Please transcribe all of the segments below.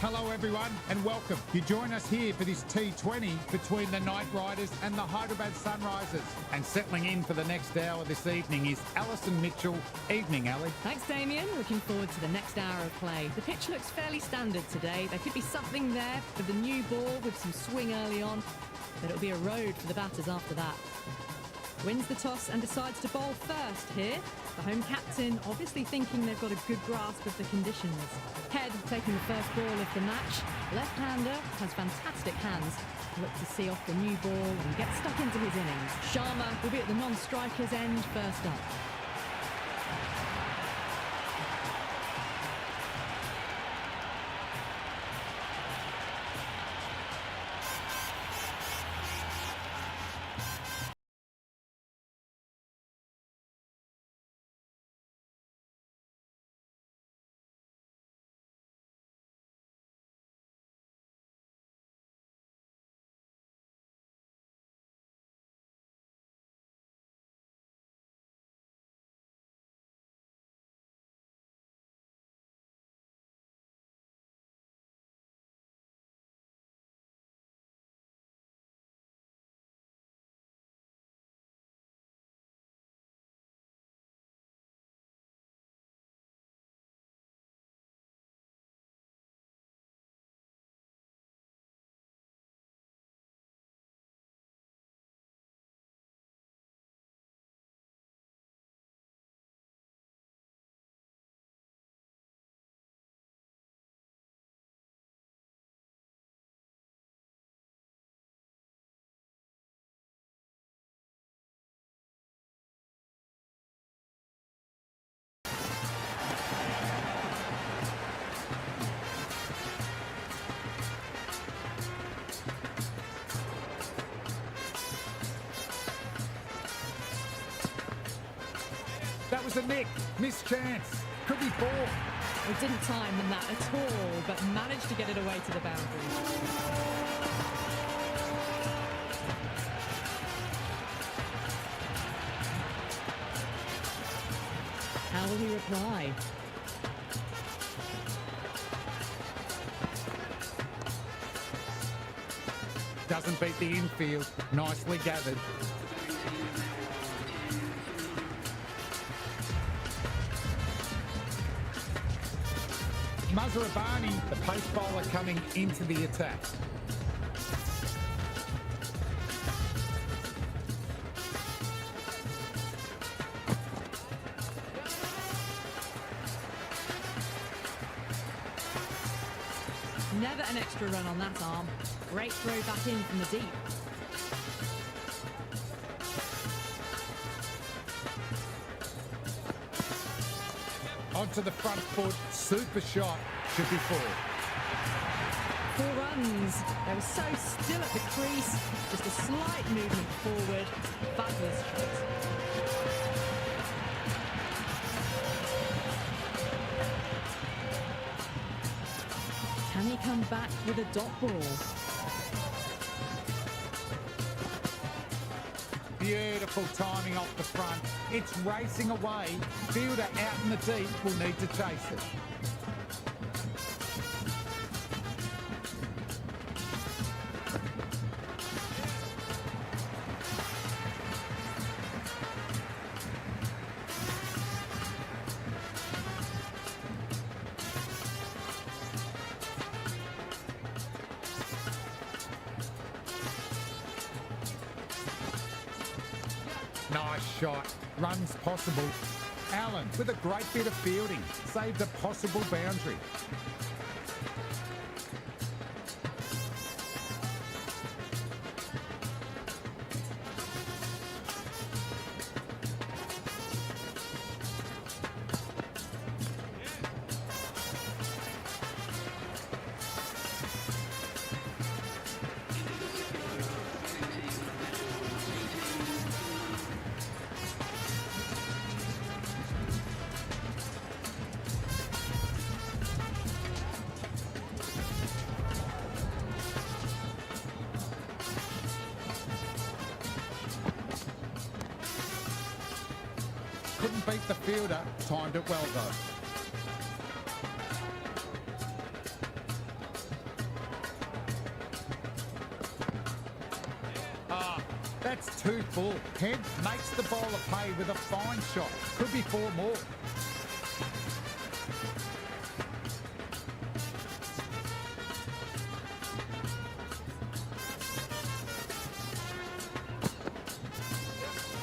Hello everyone and welcome. You join us here for this T20 between the Knight Riders and the Hydrabad Sunrisers. And settling in for the next hour this evening is Alison Mitchell. Evening, Ali. Thanks, Damien. Looking forward to the next hour of play. The pitch looks fairly standard today. There could be something there for the new ball with some swing early on, but it'll be a road for the batters after that. Wins the toss and decides to bowl first here. The home captain obviously thinking they've got a good grasp of the conditions. Head taking the first ball of the match. Left-hander has fantastic hands. Look to see off the new ball and get stuck into his innings. Sharma will be at the non-striker's end first up. That was a nick. Missed chance. Could be four. It didn't time that at all, but managed to get it away to the boundary. How will he reply? Doesn't beat the infield. Nicely gathered. Mazharabani, the pace bowler, coming into the attack. Never an extra run on that arm. Great throw back in from the deep. Onto the front foot. Super shot. Should be four. 4 runs. They were so still at the crease. Just a slight movement forward. Fabulous shot. Can he come back with a dot ball? Beautiful timing off the front. It's racing away. Fielder out in the deep will need to chase it. Nice shot. Runs possible. Allen with a great bit of fielding. Saved a possible boundary. Couldn't beat the fielder. Timed it well though. That's too full. Head makes the bowler pay with a fine shot. Could be 4 more.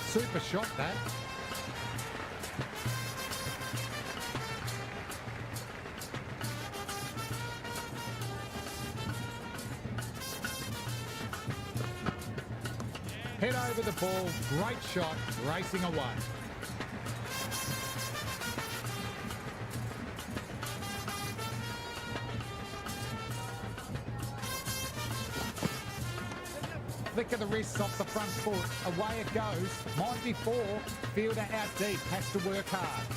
Super shot that. Head over the ball, great shot, racing away. Flick of the wrists off the front foot, away it goes. Might be 4, fielder out deep, has to work hard.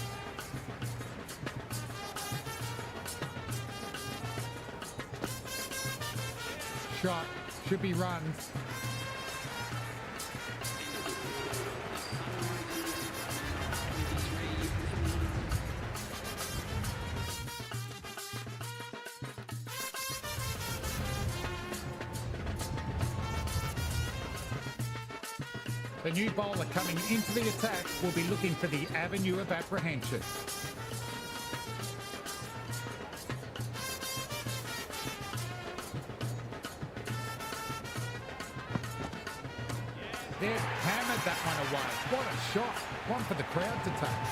Shot, should be runs. The new bowler coming into the attack will be looking for the avenue of apprehension. They've hammered that one away. What a shot. One for the crowd to take.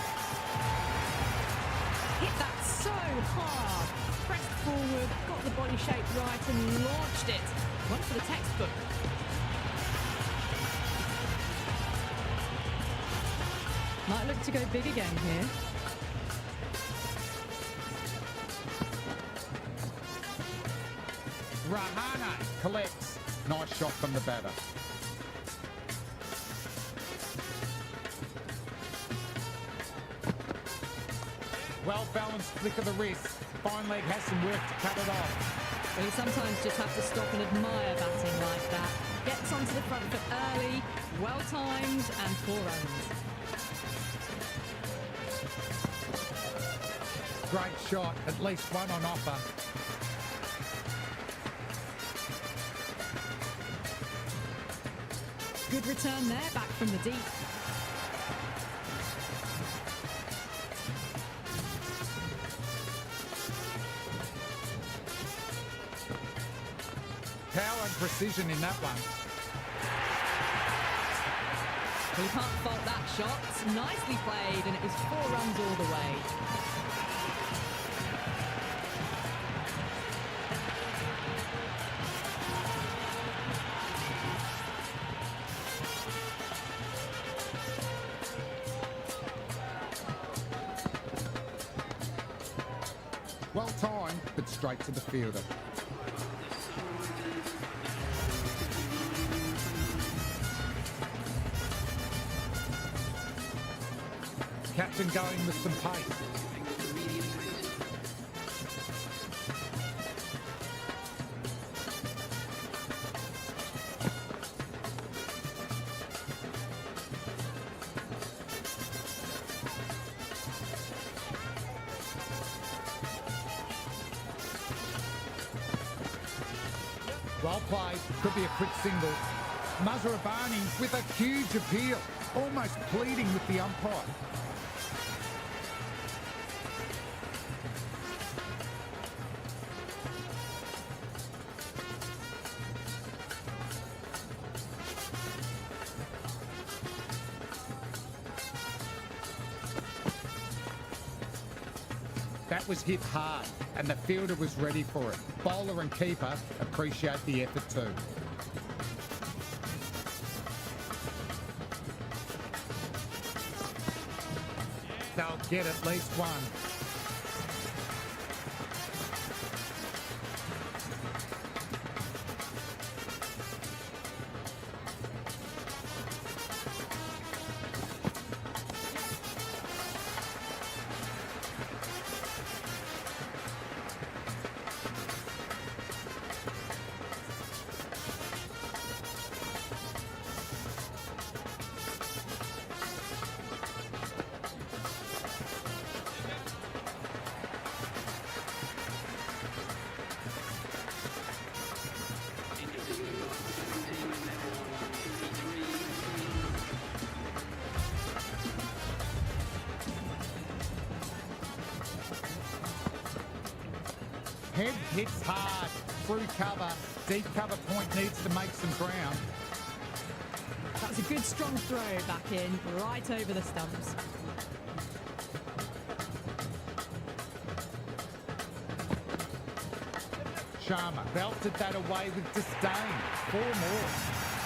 Hit that so hard. Pressed forward, got the body shape right and launched it. One for the textbook. Might look to go big again here. Rahane collects. Nice shot from the batter. Well-balanced flick of the wrist. Fine leg has some work to cut it off. Well, you sometimes just have to stop and admire batting like that. Gets onto the front foot early, well-timed, and 4 runs. Great shot, at least one on offer. Good return there, back from the deep. Power and precision in that one. Well, you can't fault that shot. Nicely played, and it was 4 runs all the way. Well timed, but straight to the fielder. Captain going with some pace. Well played, could be a quick single. Mazharabani with a huge appeal, almost pleading with the umpire. That was hit hard, and the fielder was ready for it. Bowler and keeper appreciate the effort too. They'll get at least one. Head hits hard, through cover, deep cover point needs to make some ground. That's a good strong throw back in, right over the stumps. Sharma belted that away with disdain. 4 more.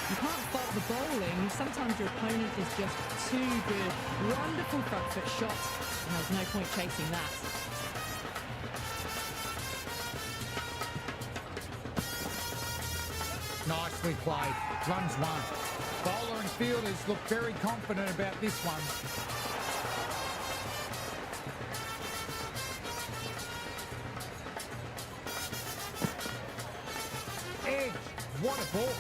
You can't fault the bowling. Sometimes your opponent is just too good. Wonderful front foot shot, and there's no point chasing that. Nicely played. Runs 1. Bowler and fielders look very confident about this one. Edge. What a ball.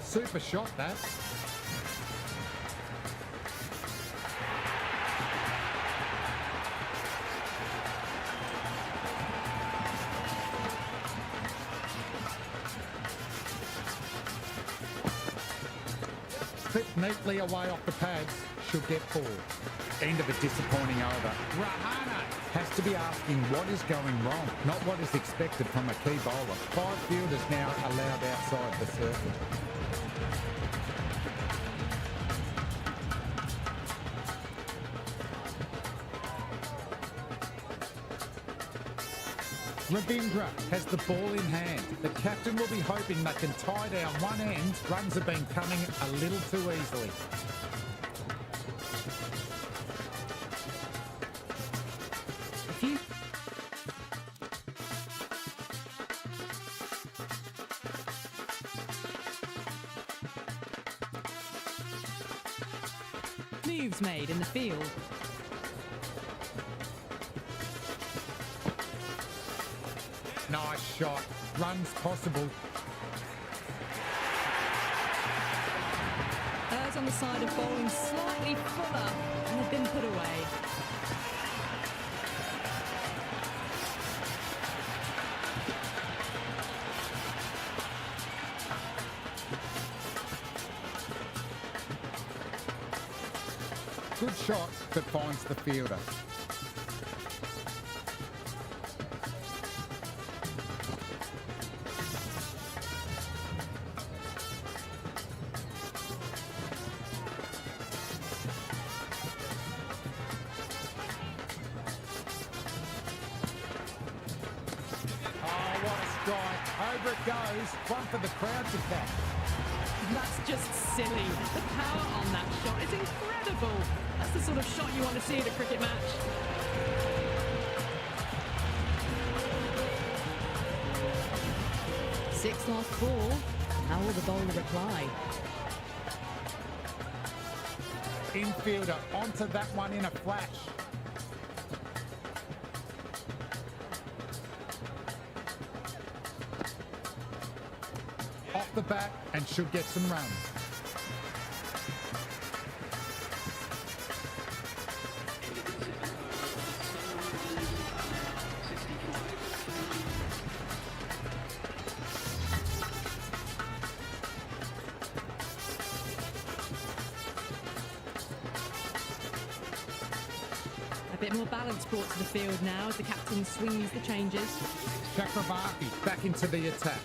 Super shot, that. Clipped neatly away off the pads, should get 4. End of a disappointing over. Rahane has to be asking what is going wrong, not what is expected from a key bowler. 5 fielders now allowed outside the circle. Ravindra has the ball in hand. The captain will be hoping they can tie down one end. Runs have been coming a little too easily. moves made in the field. Nice shot. Runs possible. Errs on the side of bowling slightly fuller and have been put away. Good shot, but finds the fielder. Over it goes, one for the crowd to catch. That's just silly. The power on that shot is incredible. That's the sort of shot you want to see at a cricket match. Six last ball. How will the bowler reply? Infielder onto that one in a flash. Off the bat and should get some runs. A bit more balance brought to the field now as the captain swings the changes. Chakravarti back into the attack.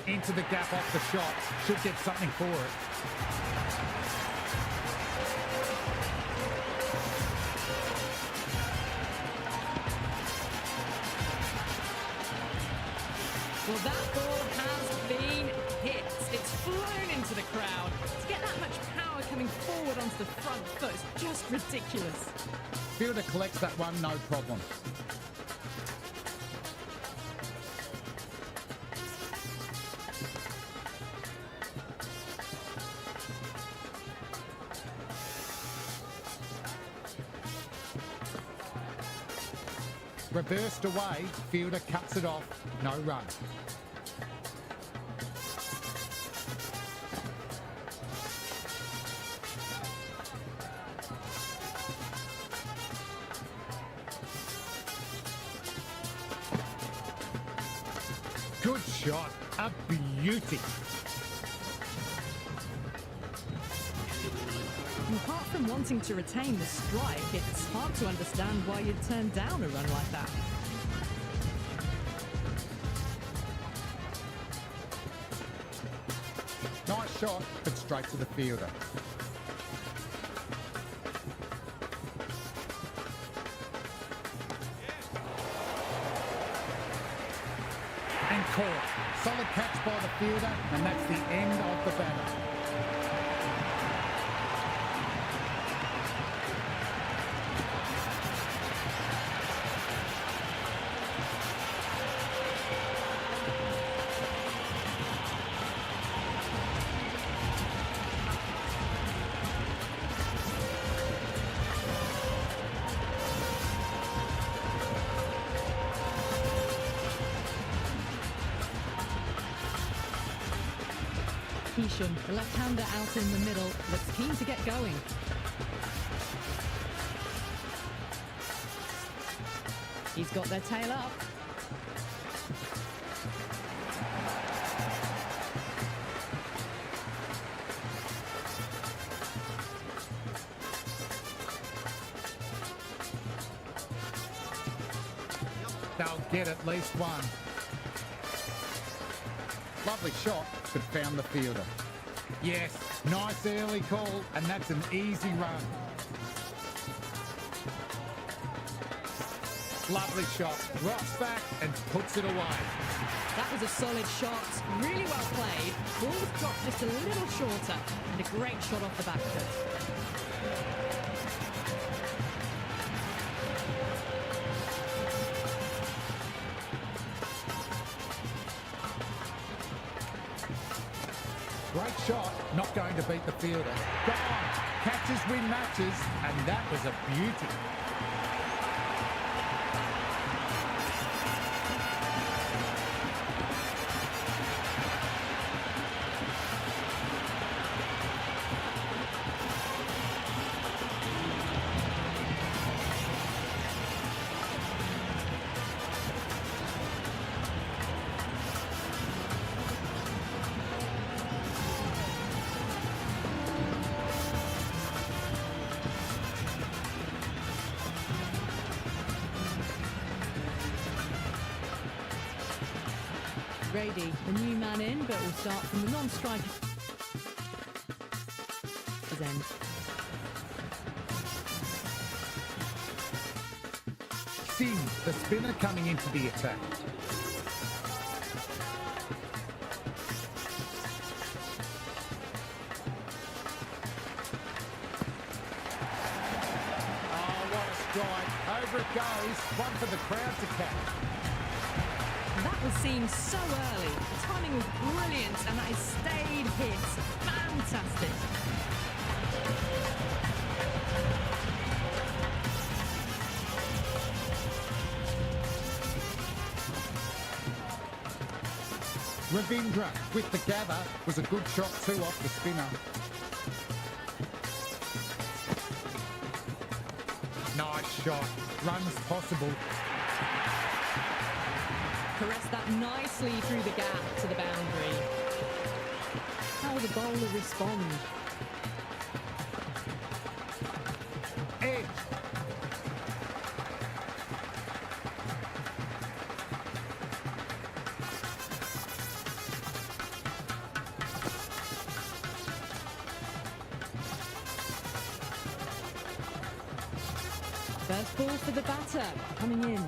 Into the gap off the shot. Should get something for it. Well, that ball has been hit. It's flown into the crowd. To get that much power coming forward onto the front foot is just ridiculous. Fielder collects that one, no problem. Reversed away, fielder cuts it off, no run. Good shot, a beauty. Apart from wanting to retain the strike, it's hard to understand why you'd turn down a run like that. Nice shot, but straight to the fielder. And caught. Solid catch by the fielder, and that's the end of the battle. Keesham, the left-hander out in the middle, looks keen to get going. He's got their tail up. They'll get at least one. Lovely shot, but found the fielder. Yes, nice early call, and that's an easy run. Lovely shot. Rocks back and puts it away. That was a solid shot, really well played. Ball was dropped just a little shorter, and a great shot off the back foot. Great shot, not going to beat the fielder. Gone. Catches win matches, and that was a beauty. Brady, the new man in, but will start from the non-striker end. Singh, the spinner, coming into the attack. Oh, what a strike. Over it goes. One for the crowd to catch. That was seen so early. The timing was brilliant, and that is stayed hit. Fantastic. Ravindra with the gather was a good shot too off the spinner. Nice shot. Runs possible. Caressed that nicely through the gap to the boundary. How will the bowler respond? Edge. First ball for the batter, coming in.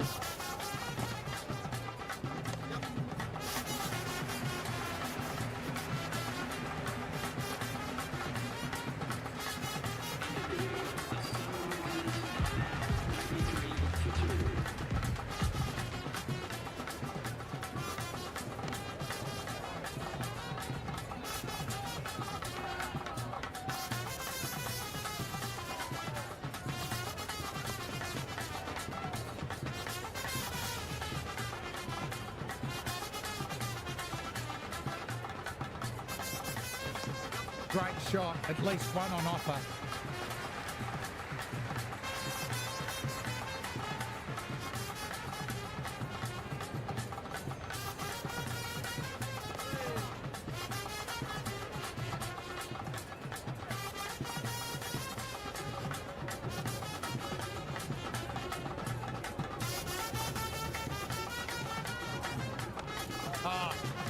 Great shot, at least one on offer.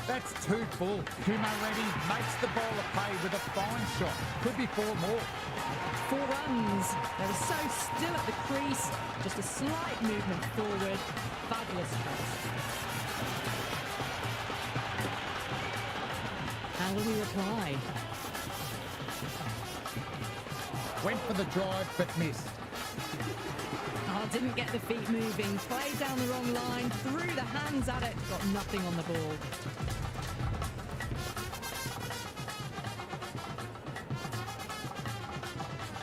That's two full. Reddy makes the bowler pay with a fine shot. Could be four more. 4 runs. They were so still at the crease. Just a slight movement forward. Fabulous shot. How will he reply? Went for the drive but missed. Oh, didn't get the feet moving. Played down the wrong line. Threw the hands at it. Got nothing on the ball.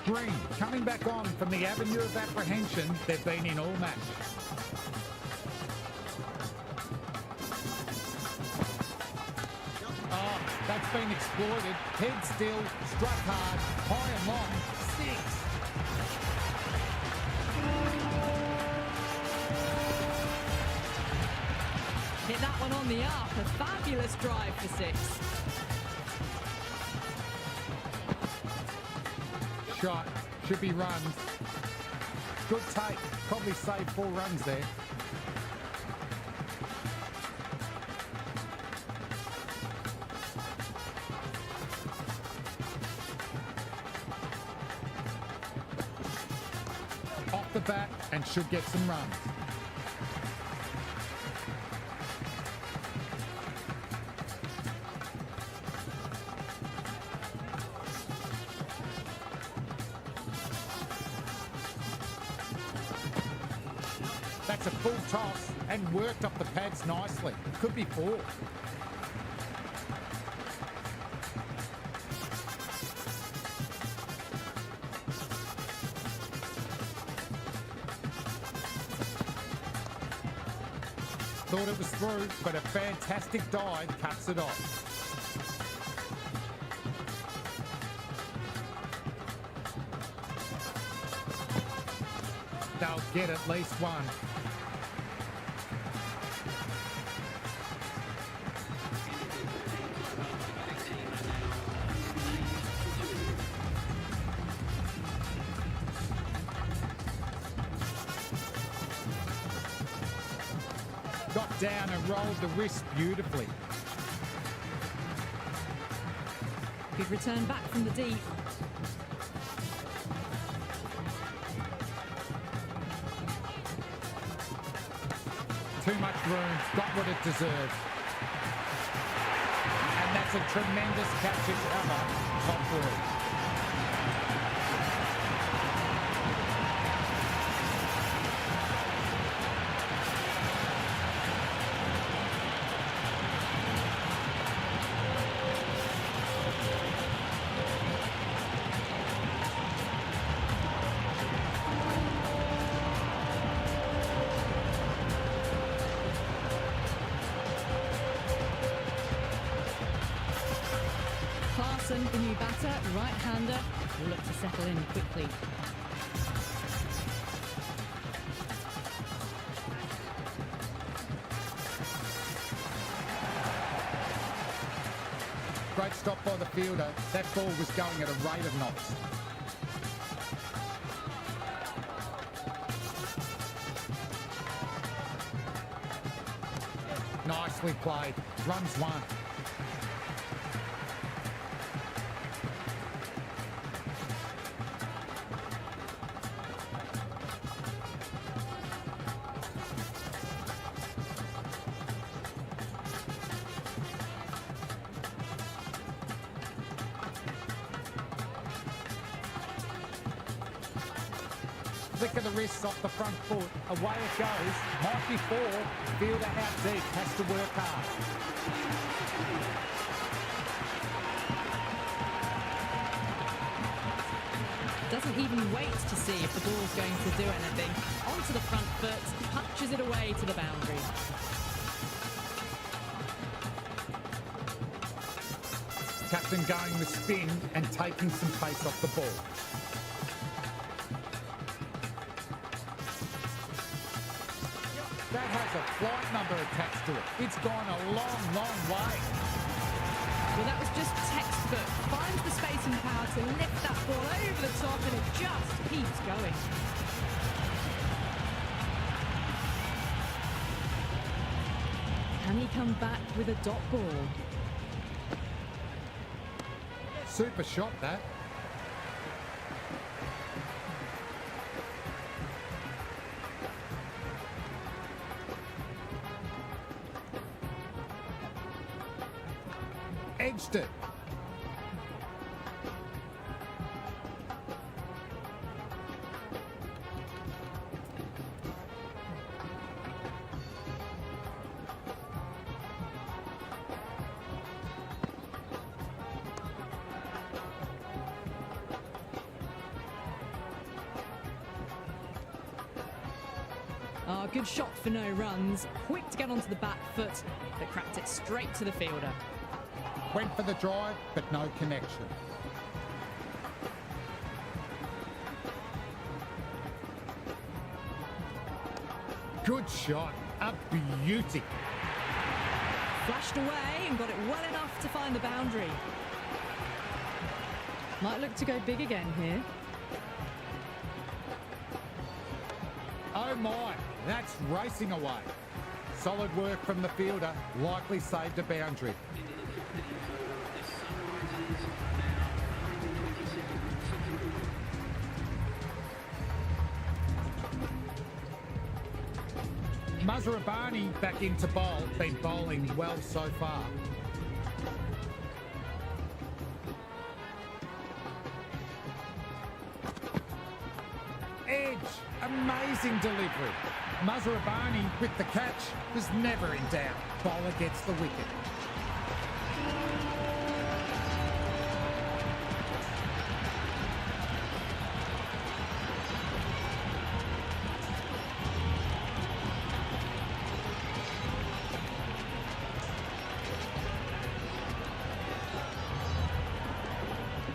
Green coming back on from the avenue of apprehension they've been in all match. Oh, that's been exploited. Head still, struck hard, high and long, 6. Hit that one on the up. A fabulous drive for 6. Shot, should be runs. Good take, probably saved 4 runs there. Off the bat and should get some runs. That's a full toss and worked off the pads nicely. Could be 4. Thought it was through, but a fantastic dive cuts it off. They'll get at least one. Got down and rolled the wrist beautifully. Good return back from the deep. Too much room, got what it deserved. And that's a tremendous catch and cover. Top work. The new batter, right-hander, will look to settle in quickly. Great stop by the fielder. That ball was going at a rate of knots. Nicely played. Runs 1. Flick of the wrists off the front foot. Away it goes. Might be 4. Fielder out deep. Has to work hard. Doesn't even wait to see if the ball's going to do anything. Onto the front foot. Punches it away to the boundary. Captain going with spin and taking some pace off the ball. That has a flight number attached to it. It's gone a long, long way. Well, that was just textbook. Finds the space and power to lift that ball over the top, and it just keeps going. Can he come back with a dot ball? Super shot, that. Edged it. Oh, good shot for no runs. Quick to get onto the back foot, but cracked it straight to the fielder. Went for the drive, but no connection. Good shot. A beauty. Flashed away and got it well enough to find the boundary. Might look to go big again here. Oh my, that's racing away. Solid work from the fielder, likely saved a boundary. Mazharabani back into bowl, been bowling well so far. Edge, amazing amazing delivery. Mazharabani with the catch was never in doubt. Bowler gets the wicket.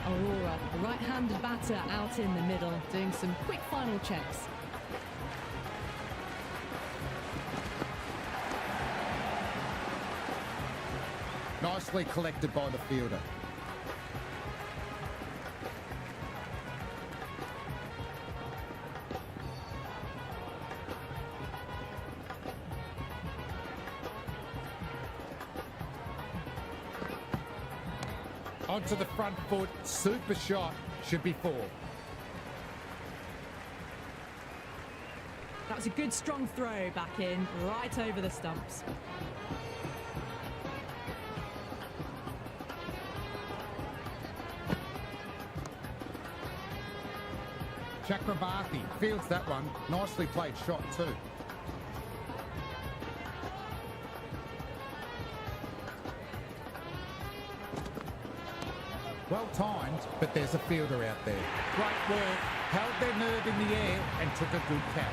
Aurora, the right-handed batter out in the middle, doing some quick final checks. Nicely collected by the fielder. Onto the front foot, super shot, should be 4. That was a good strong throw back in, right over the stumps. Chakrabarti fields that one. Nicely played shot too. Well timed, but there's a fielder out there. Great work, held their nerve in the air and took a good catch.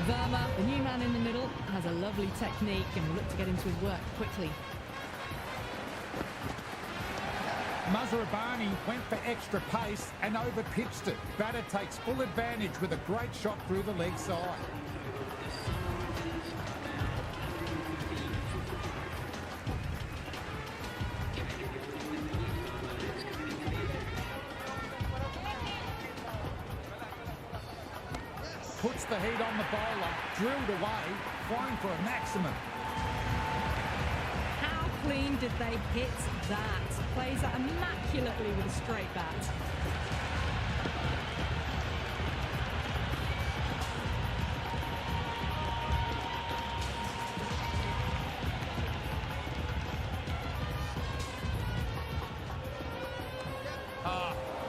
Verma, the new man in the middle, has a lovely technique and will look to get into his work quickly. Mazharabani went for extra pace and over-pitched it. Batter takes full advantage with a great shot through the leg side. Puts the heat on the bowler, drilled away, flying for a maximum. How clean did they hit that? Plays that immaculately with a straight bat.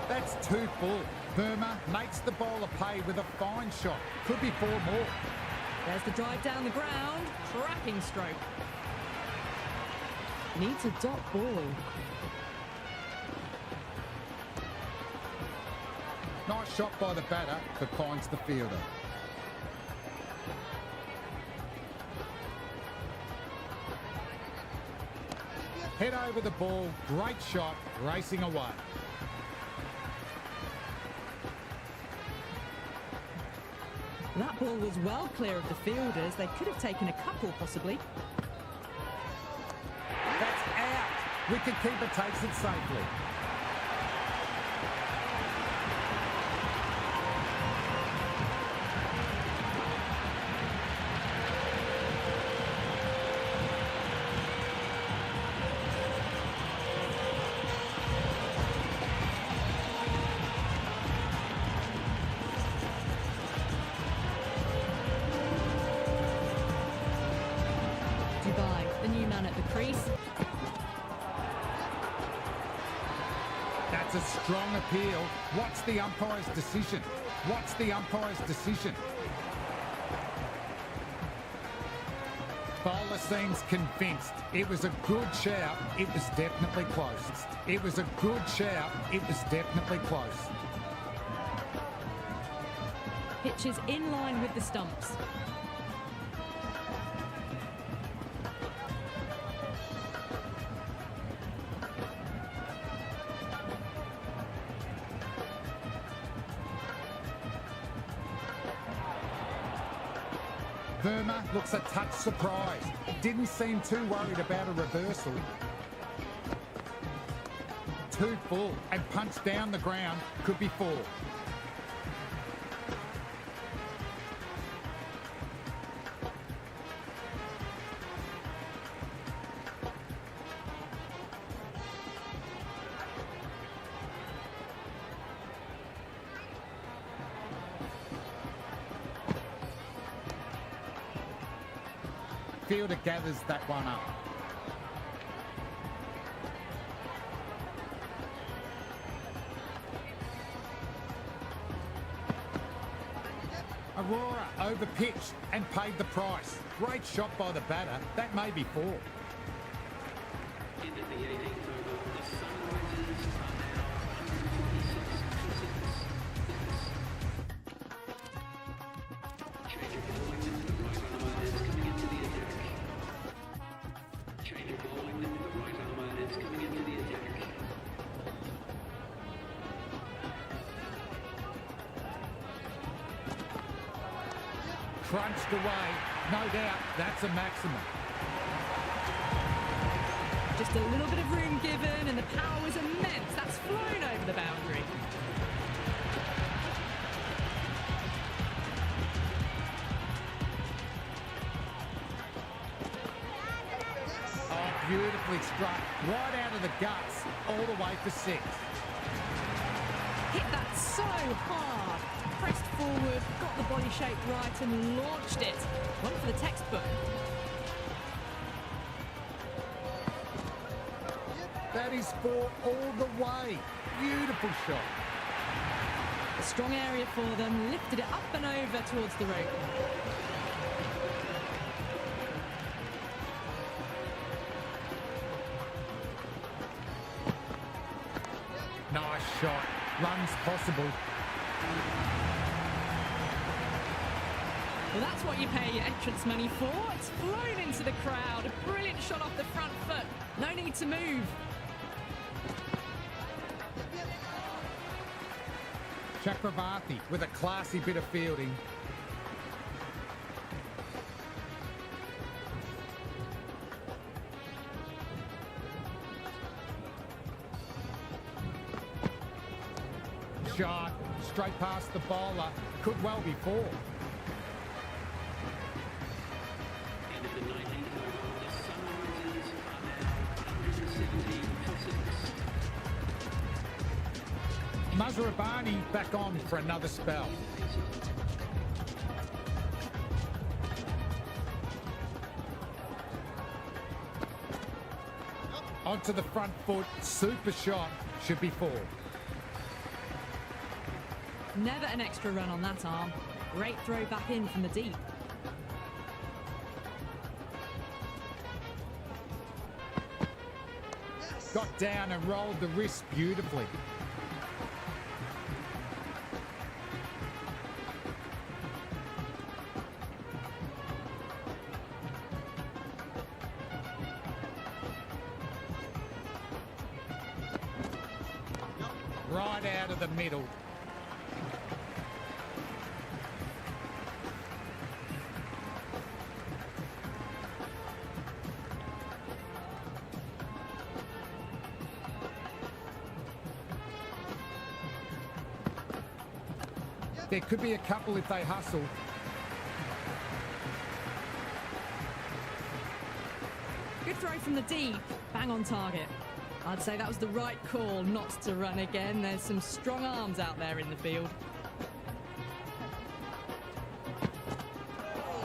That's 2 full. Verma makes the bowler pay with a fine shot. Could be 4 more. There's the drive down the ground. Cracking stroke. Needs a dot ball. Nice shot by the batter, but finds the fielder. Head over the ball, great shot, racing away. That ball was well clear of the fielders. They could have taken a couple, possibly. That's out. Wicketkeeper takes it safely. Dubai, the new man at the crease. That's a strong appeal. What's the umpire's decision? What's the umpire's decision? Bowler seems convinced. It was a good shout. It was definitely close. It was a good shout. It was definitely close. Pitch is in line with the stumps. Verma looks a touch surprised. Didn't seem too worried about a reversal. 2 full and punched down the ground. Could be 4. fielder gathers that one up. Aurora overpitched and paid the price. Great shot by the batter. That may be four. Into the 18th over, the Sunrisers are now 146 for 6. Change of bowling, the right armour is coming into the attack. Change of bowling, the right armour is coming into the attack. Crunched away. No doubt, that's a maximum. Just a little bit of room given, and the power was immense. That's flown over the boundary. Oh, beautifully struck. Right out of the guts, all the way for six. Hit that so hard. Pressed forward, got the body shape right and launched it. One for the textbook. That is four all the way. Beautiful shot. A strong area for them, lifted it up and over towards the rope. Nice shot. Runs possible. Well, that's what you pay your entrance money for. It's flown into the crowd. A brilliant shot off the front foot. No need to move. Chakravarti with a classy bit of fielding. Shot straight past the bowler. Could well be four. Into the 19th over, the Sunrisers are now 117 for 6. Mazharabani back on for another spell. Onto the front foot. Super shot. Should be four. Never an extra run on that arm. Great throw back in from the deep. Got down and rolled the wrist beautifully. Right out of the middle. There could be a couple if they hustle. Good throw from the deep. Bang on target. I'd say that was the right call not to run again. There's some strong arms out there in the field.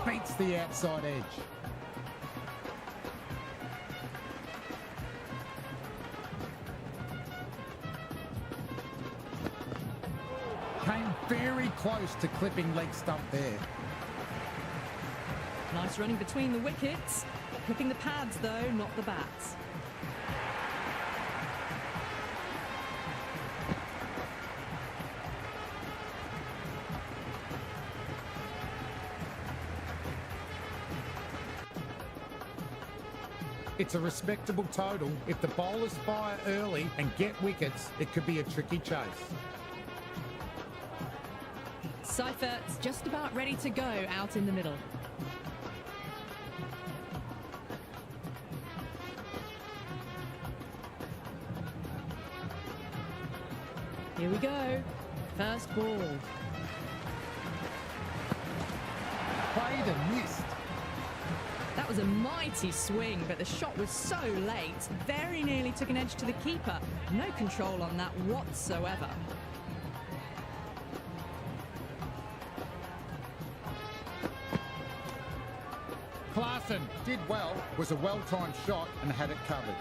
Beats the outside edge. Came very close to clipping leg stump there. Nice running between the wickets. Clipping the pads though, not the bats. It's a respectable total. If the bowlers fire early and get wickets, it could be a tricky chase. Seifert's just about ready to go out in the middle. Here we go. First ball. Played and missed. That was a mighty swing, but the shot was so late. Very nearly took an edge to the keeper. No control on that whatsoever. Klaassen did well, was a well-timed shot and had it covered.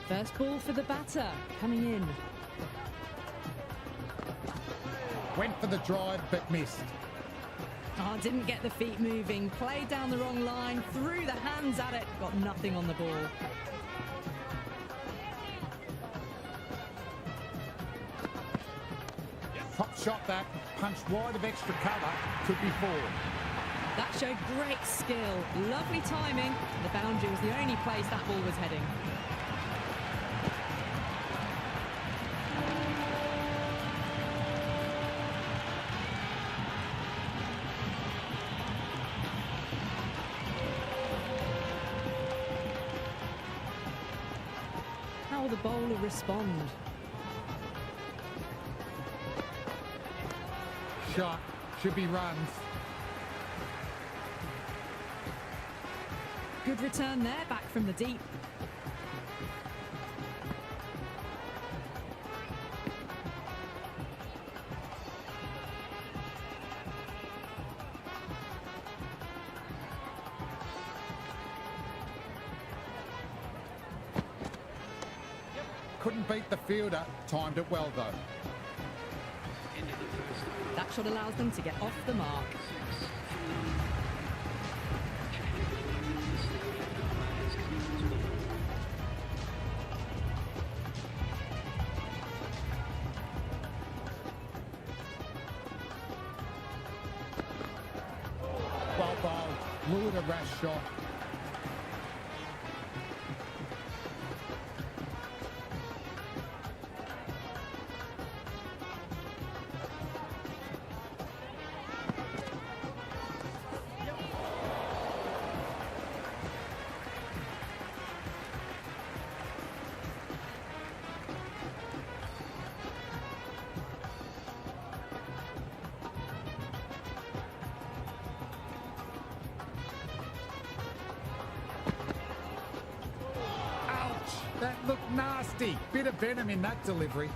First ball for the batter, coming in. Went for the drive but missed. Oh, didn't get the feet moving, played down the wrong line, threw the hands at it, got nothing on the ball. Top shot that, punched wide of extra cover, could be four. That showed great skill, lovely timing. The boundary was the only place that ball was heading. How will the bowler respond? Shot, should be runs. Good return there, back from the deep. Couldn't beat the fielder, timed it well though. That shot allows them to get off the mark. Well bowled, lured a rash shot. That looked nasty. Bit of venom in that delivery.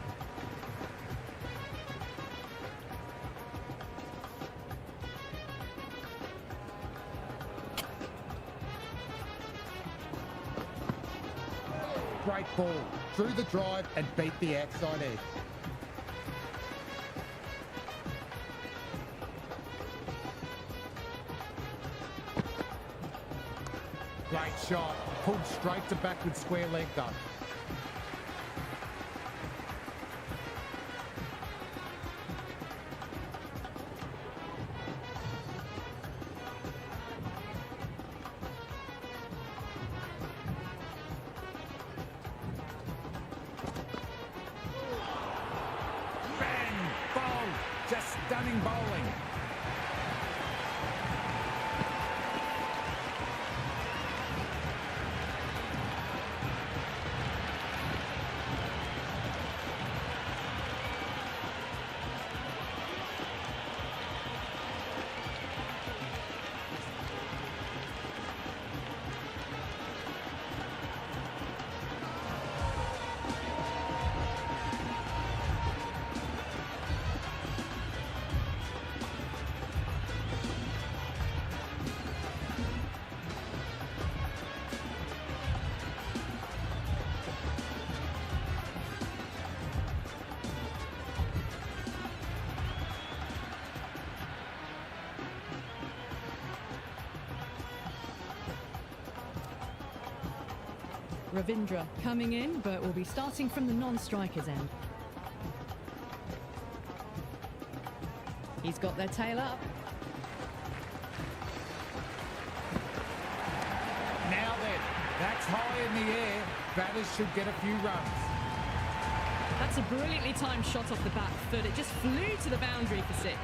Great ball. Drew the drive and beat the outside edge. Great shot. Pulled straight to backward square leg though. Bang! Bowl! Just stunning bowling. Ravindra coming in, but will be starting from the non-strikers end. He's got their tail up. Now then, that's high in the air. Batters should get a few runs. That's a brilliantly timed shot off the back foot. It just flew to the boundary for six.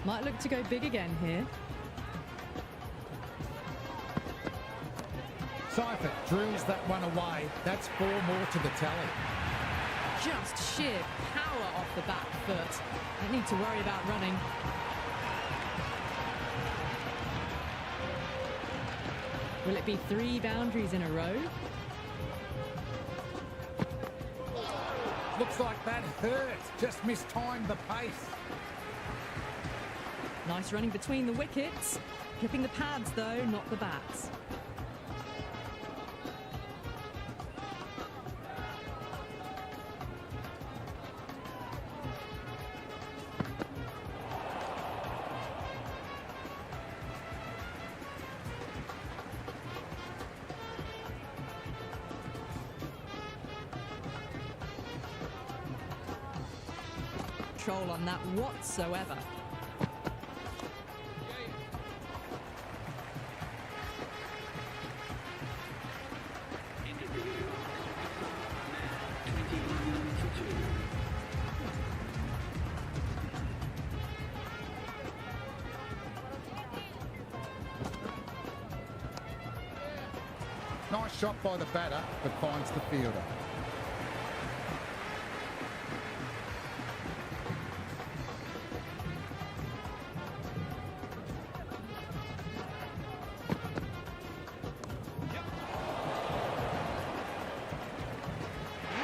Might look to go big again here. Side effort, drills that one away. That's 4 more to the tally. Just sheer power off the back foot. Don't need to worry about running. Will it be 3 boundaries in a row? Looks like that hurt. Just mistimed the pace. Nice running between the wickets. Clipping the pads though, not the bats. Control on that whatsoever. Nice shot by the batter, but finds the fielder.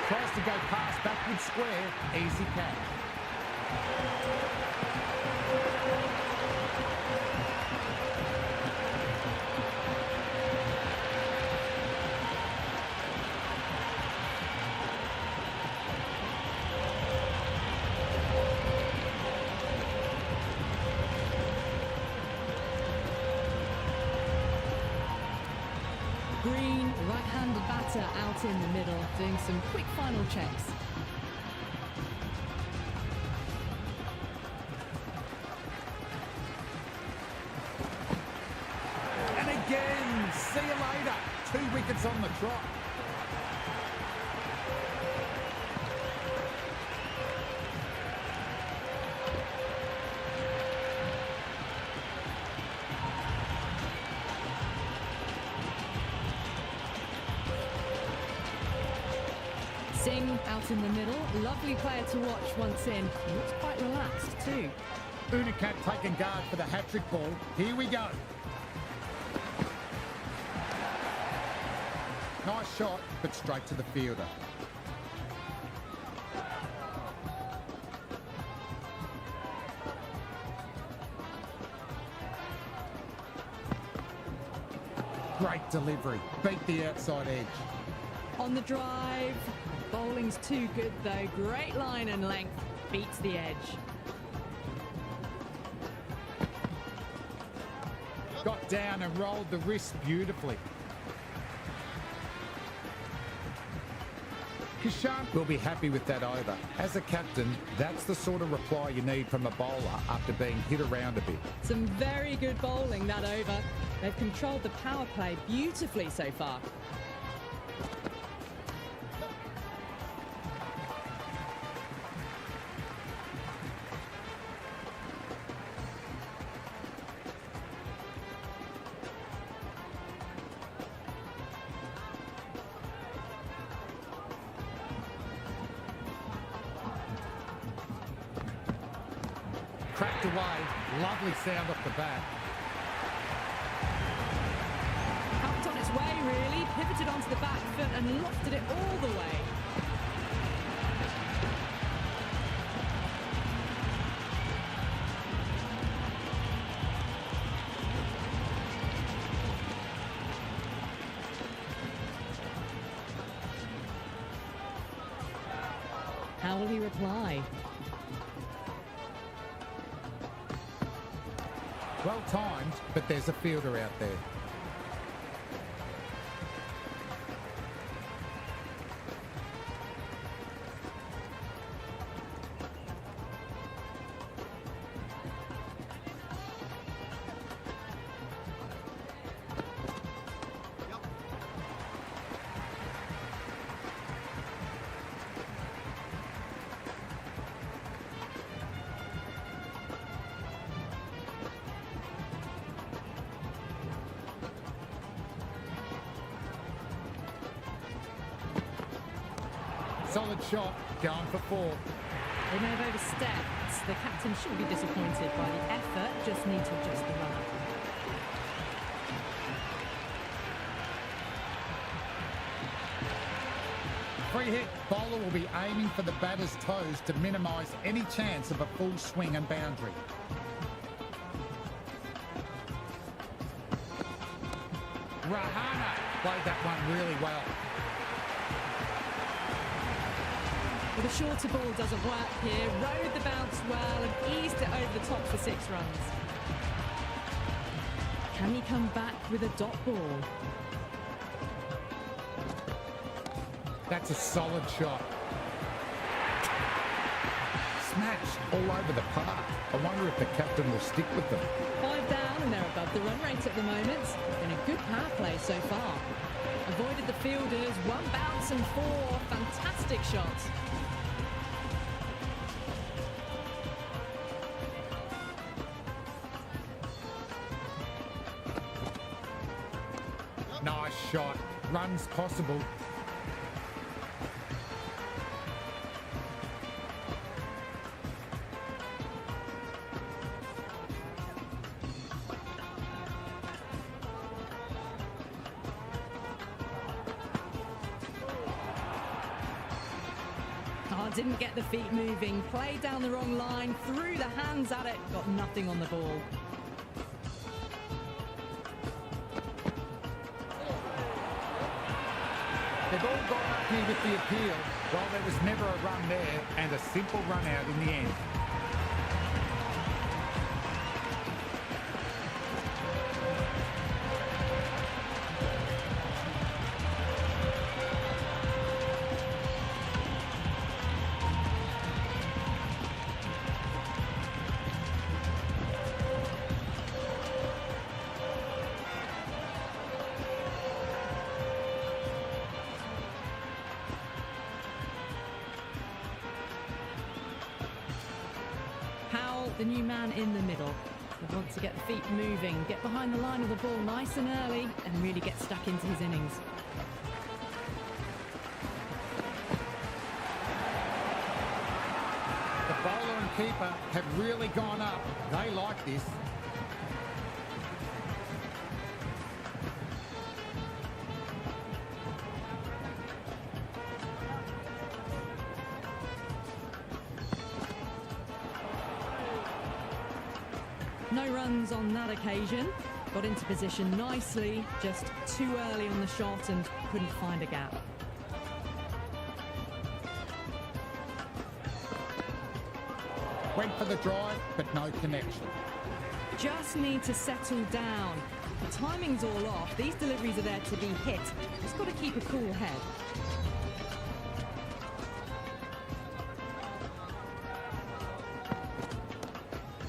Tries to go past backward square, easy catch. Green, right-handed batter out in the middle, doing some quick final checks. And again, see you later. 2 wickets on the trot. Singh out in the middle, lovely player to watch once in. He looks quite relaxed too. Unicat taking guard for the hat-trick ball. Here we go. Nice shot, but straight to the fielder. Great delivery. Beat the outside edge. On the drive, bowling's too good though. Great line and length, beats the edge. Got down and rolled the wrist beautifully. Kishan will be happy with that over. As a captain, that's the sort of reply you need from a bowler after being hit around a bit. Some very good bowling that over. They've controlled the power play beautifully so far. Cracked away, lovely sound off the bat. Helped on its way really, pivoted onto the back foot and lofted it all the way. How will he reply? Well timed, but there's a fielder out there. Solid shot, going for 4. They may have overstepped. The captain shouldn't be disappointed by the effort, just need to adjust the run-up. Free hit, bowler will be aiming for the batter's toes to minimise any chance of a full swing and boundary. Rahana played that one really well. Well, the shorter ball doesn't work here. Rode the bounce well and eased it over the top for 6 runs. Can he come back with a dot ball? That's a solid shot. Smashed all over the park. I wonder if the captain will stick with them. 5 down and they're above the run rate at the moment. Been a good power play so far. Avoided the fielders, 1 bounce and 4. Fantastic shots. Nice shot. Runs possible. Oh, didn't get the feet moving. Played down the wrong line. Threw the hands at it. Got nothing on the ball. They've all gone up here with the appeal. Well, there was never a run there and a simple run out in the end. The new man in the middle. He wants to get the feet moving, get behind the line of the ball nice and early, and really get stuck into his innings. The bowler and keeper have really gone up. They like this. No runs on that occasion. Got into position nicely, just too early on the shot and couldn't find a gap. Went for the drive, but no connection. Just need to settle down. The timing's all off. These deliveries are there to be hit. Just got to keep a cool head.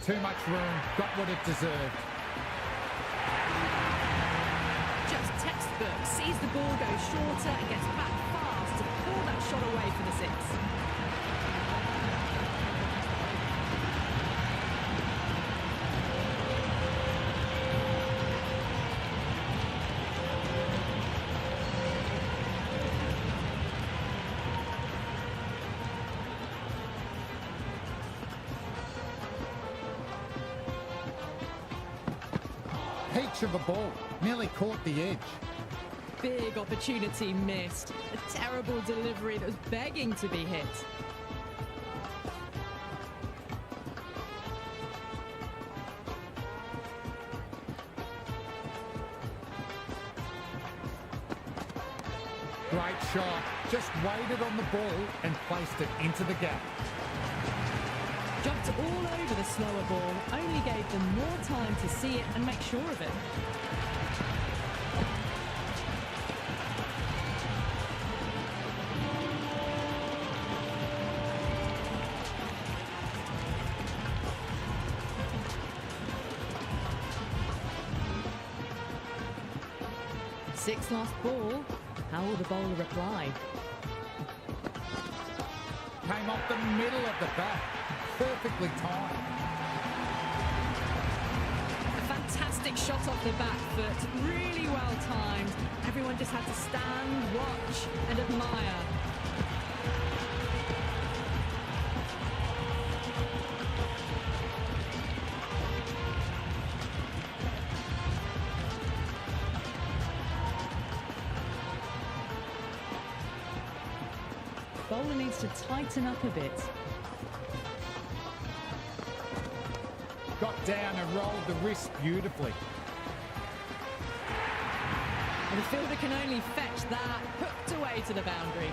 Too much room, got what it deserved. Just textbook. Sees the ball go shorter and gets back fast to pull that shot away for the 6. Peach of a ball, nearly caught the edge. Big opportunity missed. A terrible delivery that was begging to be hit. Great shot, just waited on the ball and placed it into the gap. Jumped all over the slower ball, only gave them more time to see it and make sure of it. Sixth last ball. How will the bowler reply? Came off the middle of the bat. Perfectly timed. A fantastic shot off the back foot, really well timed. Everyone just had to stand, watch and admire. bowler needs to tighten up a bit. Got down and rolled the wrist beautifully. And the fielder can only fetch that, hooked away to the boundary.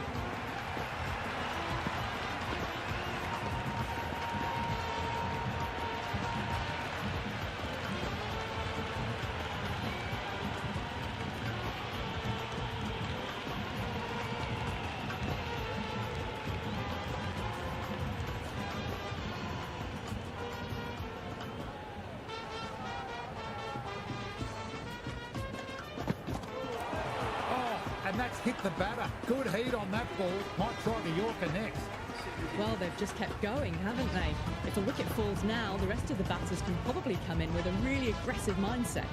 And that's hit the batter. Good heat on that ball. Might try the Yorker next. Well, they've just kept going, haven't they? If a wicket falls now, the rest of the batters can probably come in with a really aggressive mindset.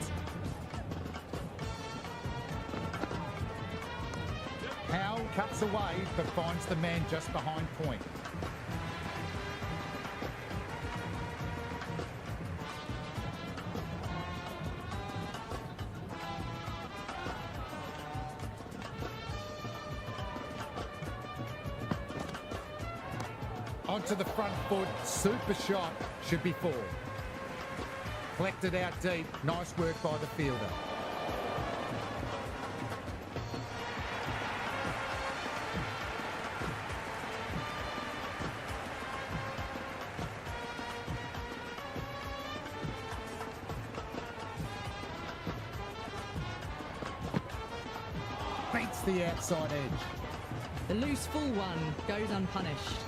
Howell cuts away but finds the man just behind point. Onto the front foot, super shot, should be 4. Collected out deep, nice work by the fielder. Beats the outside edge. The loose full one goes unpunished.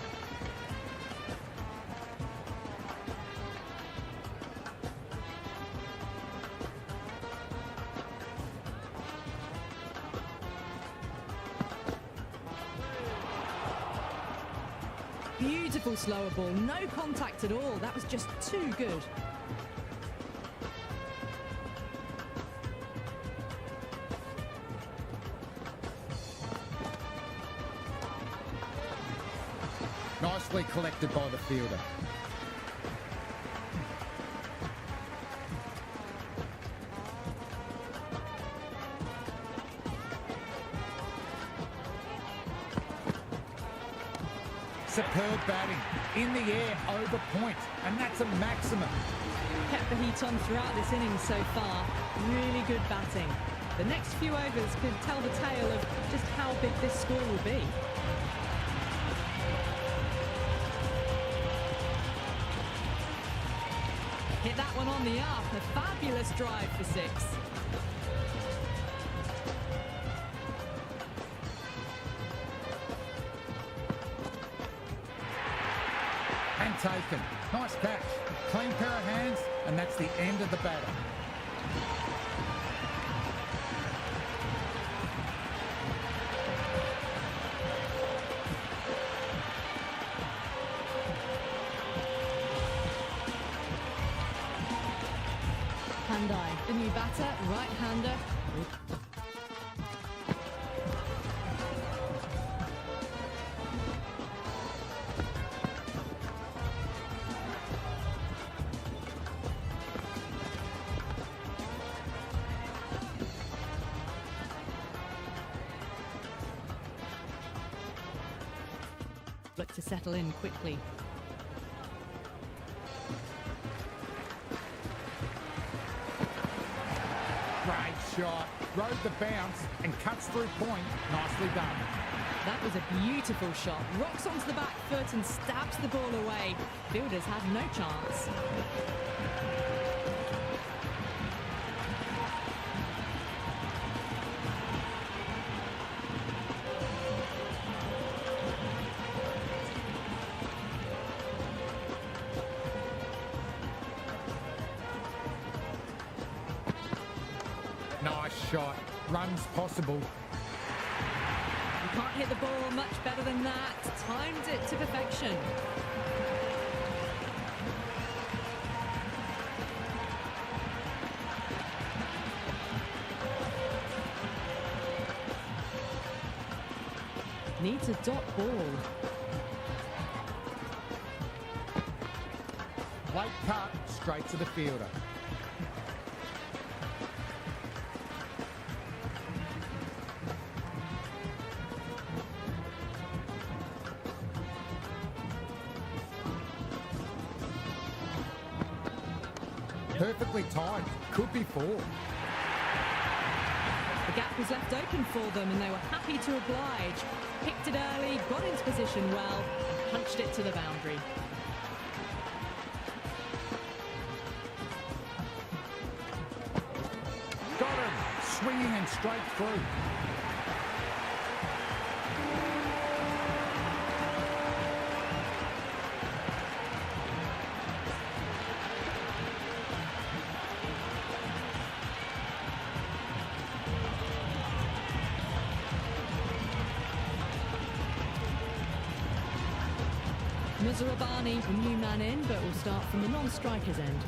Beautiful slower ball, no contact at all. That was just too good. Nicely collected by the fielder. Superb batting, in the air, over point, and that's a maximum. Kept the heat on throughout this innings so far. Really good batting. The next few overs could tell the tale of just how big this score will be. Hit that one on the up, a fabulous drive for 6. And taken. Nice catch. Clean pair of hands, and that's the end of the batter. Handai, the new batter, right-hander. Look to settle in quickly. Great shot. Rode the bounce and cuts through point. Nicely done. That was a beautiful shot. Rocks onto the back foot and stabs the ball away. Fielders had no chance. Nice shot. Runs possible. You can't hit the ball much better than that. Timed it to perfection. Needs a dot ball. Late cut, straight to the fielder. Perfectly timed. Could be 4. The gap was left open for them and they were happy to oblige. Picked it early, got into position well, punched it to the boundary. Got him. Swinging and straight through. Muzarabani, a new man in, but will start from the non-striker's end.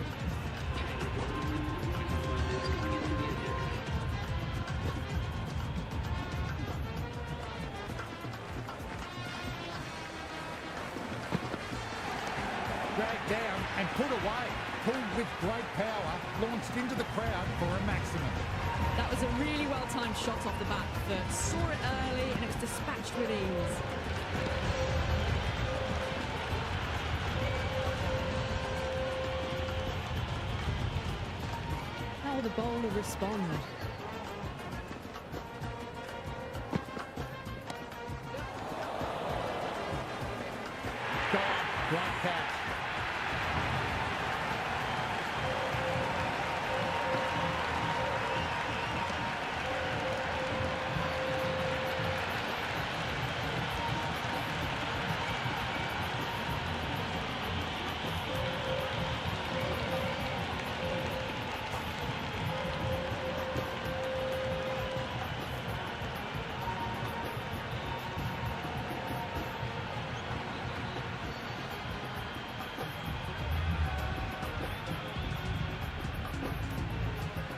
Dragged down and put away. Pulled with great power, launched into the crowd for a maximum. That was a really well-timed shot off the back foot. Saw it early and it was dispatched with ease. How the bowler responded. Great catch.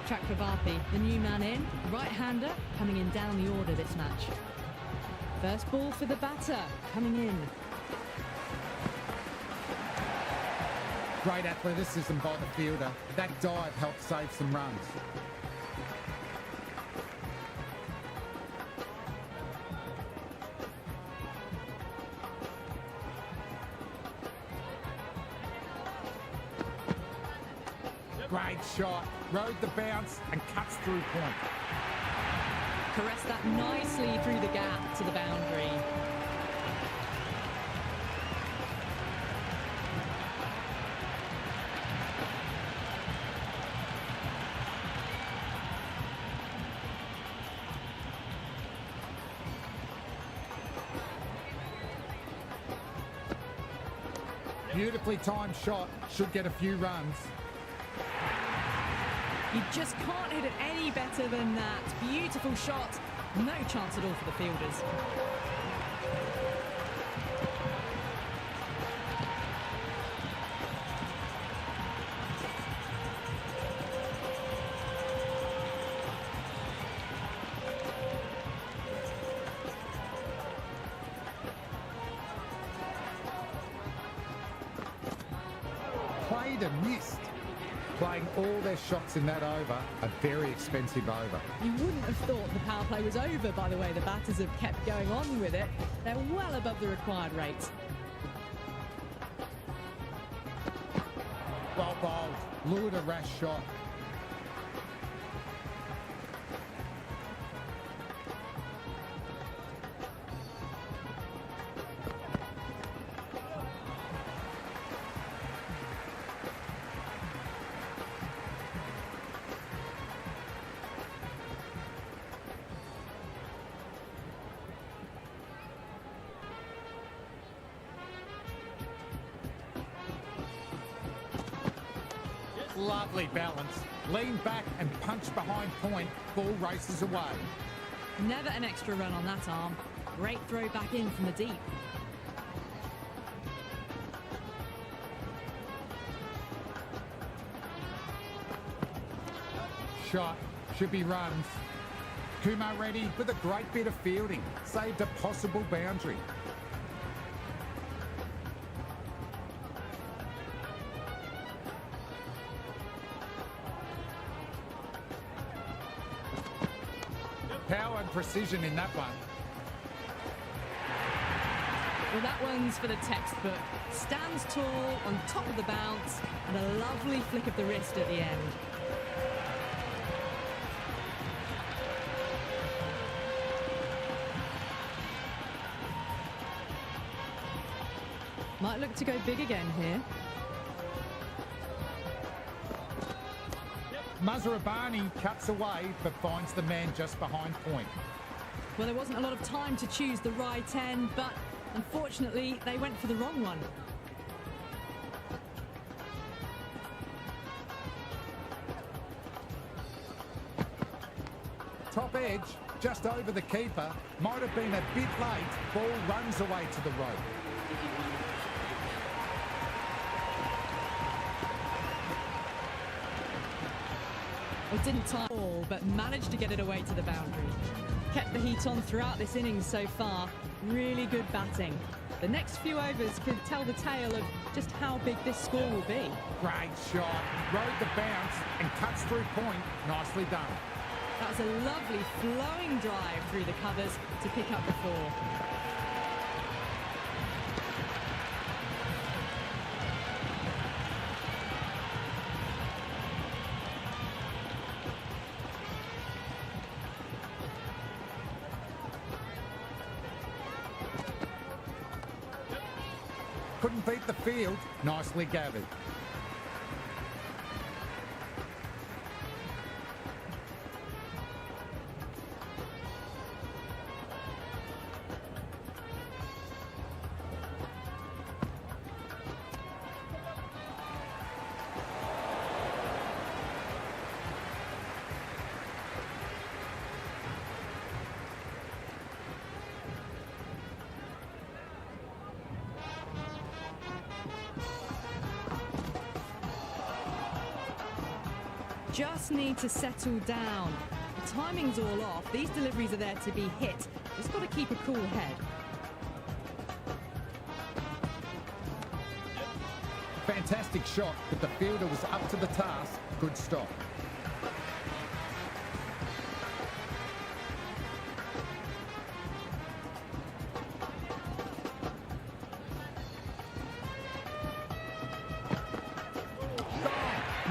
Chakravarti, the new man in, right-hander, coming in down the order this match. First ball for the batter, coming in. Great athleticism by the fielder. That dive helped save some runs. Great shot. Rode the bounce and cuts through point. Caressed that nicely through the gap to the boundary. Beautifully timed shot. Should get a few runs. You just can't hit it any better than that. Beautiful shot. No chance at all for the fielders. Played and missed. Playing all their shots in that over, a very expensive over. You wouldn't have thought the power play was over by the way the batters have kept going on with it. They're well above the required rate. Well bowled. Lured a rash shot. Lovely balance. Lean back and punch behind point. Ball races away. Never an extra run on that arm. Great throw back in from the deep. Shot. Should be runs. Kumar Reddy with a great bit of fielding. Saved a possible boundary. Power and precision in that one. Well, that one's for the textbook. Stands tall on top of the bounce and a lovely flick of the wrist at the end. Might look to go big again here. Mazharabani cuts away but finds the man just behind point. Well, there wasn't a lot of time to choose the right end, but unfortunately they went for the wrong one. Top edge, just over the keeper. Might have been a bit late. Ball runs away to the rope. Well, didn't time all, but managed to get it away to the boundary. Kept the heat on throughout this innings so far. Really good batting. The next few overs could tell the tale of just how big this score will be. Great shot. Rode the bounce and cuts through point. Nicely done. That was a lovely flowing drive through the covers to pick up the 4. Couldn't beat the field. Nicely gathered. Just need to settle down. The timing's all off. These deliveries are there to be hit. Just got to keep a cool head. Fantastic shot, but the fielder was up to the task. Good stop.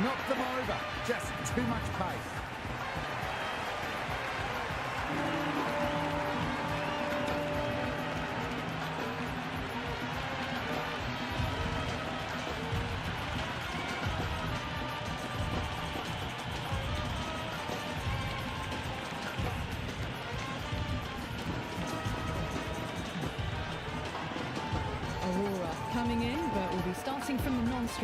Knocked them over. Just too much pace. Aurora coming in, but will be starting from the non-strike.